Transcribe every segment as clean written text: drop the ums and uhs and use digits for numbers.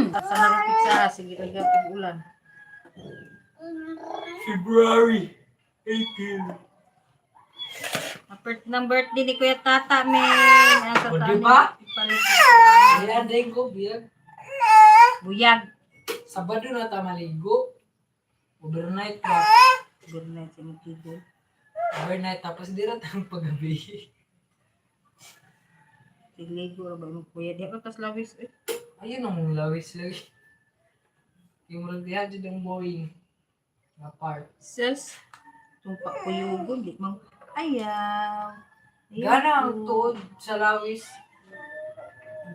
Sa narupit sa sige kagapig ulan. February 18. Ng birthday ni Kuya Tata, men. Asa O, taan diba? ipalit Ayan, din ko, biyag. buyag. Sabado na ta maligo. Overnight pa. Good night si Mukido. Overnight, tapos di na tayong paggabi. Tiligo ra ba mo kuya di ka tas lawis eh. Ayun ang lawis lagi. Yung murag diha dyan yung Boeing. Apart. Sus, tumpa ko yugon di mang ayaw. Gana ang tuod sa lawis.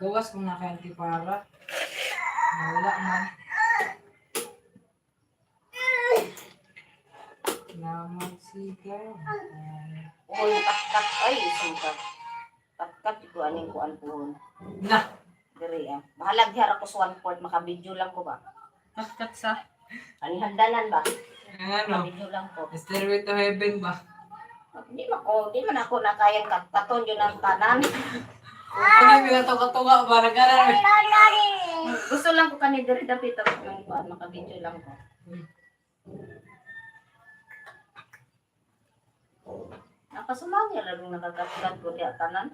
Gawas kung naka-antipara. Nawala man. Namagsigaw. Oy, kat ay sukat. Kat ko aning kuan po. Na! Diri ah. Bahalag diha ko sa 1/4 maka-video lang ko ba. Kat sa Ani handanan ba? Ano? Maka-video lang ko. Stairway to Heaven ba? Di man ako nakayang katon yun ang tanan. Ano yung katuka-tuka ba? Nagkara. Gusto lang ko kani diri dapit ako ng kuan maka-video lang ko. Nakasumagi lang yung nakakaplat ko diya tanan.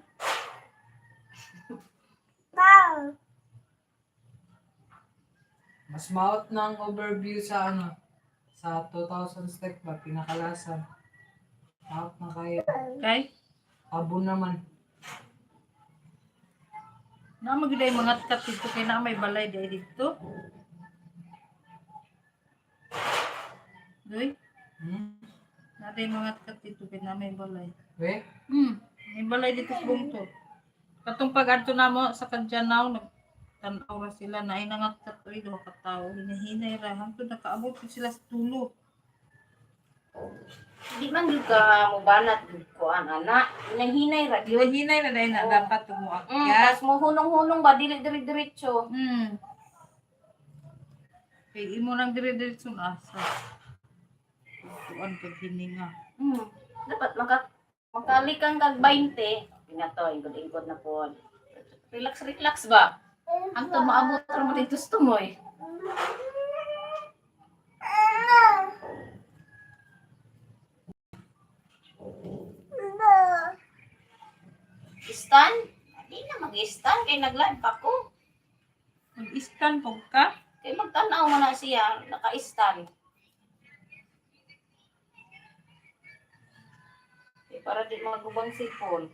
Mas maot na ang overview sa ano, sa 2,000 step ba, pinakalasan. Maot na kaya. kay Abo naman. na magiday mga kat dito kay na may balay di dito. Doy, naday mga kat dito kay na may balay. We? May balay dito sa bungtod. Katong pag-adto namo sa Kadjanaw nagtanaw ra sila na inangat kat oy duha ka tawo hinahinay ra hangtod nakaabot ko sila sa tulo. Di man gyud ka mobanat kuan ana. Hinahinay ra gyud. Hinahinay ra dai na dapat mo Tas mo hunong-hunong ba dili diretso. Kay imo nang dire-diretso asa. Tuan kag hininga. Dapat makalikang kag 20. Pinato ingkod na po. Relax ba? Ang maabot ra mo dito sa tumoy. Stan? Di na mag-stan kay nag-live pa ko. Mag-scan pag ka. Kay magtanaw mo na siya, naka-stan. Para di magubang sipon.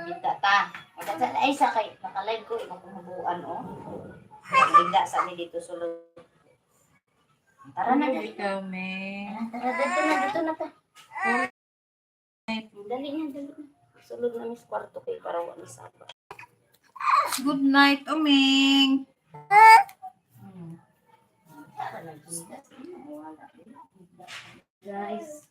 Kita ta. Magkatsa ay sa kay naka-live ko imong kumubuan oh. Bigla sa ni dito sulod. Tara na dali. Ikaw, me. Tara dito na ta. Dali na. Sulod na mis kwarto kay para wala saba. Good night, Oming. Tara na guys.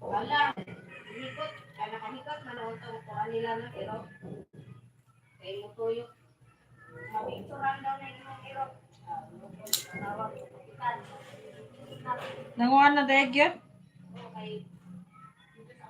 Wala. Hikot. Kaya nakahikot. Manoon ito. Kuha nila na iro. Kaya mo tuyo. Mapicturan daw na yung iro. Tawag. Ikan. Nanguha na dahil yun? Okay. Dito sa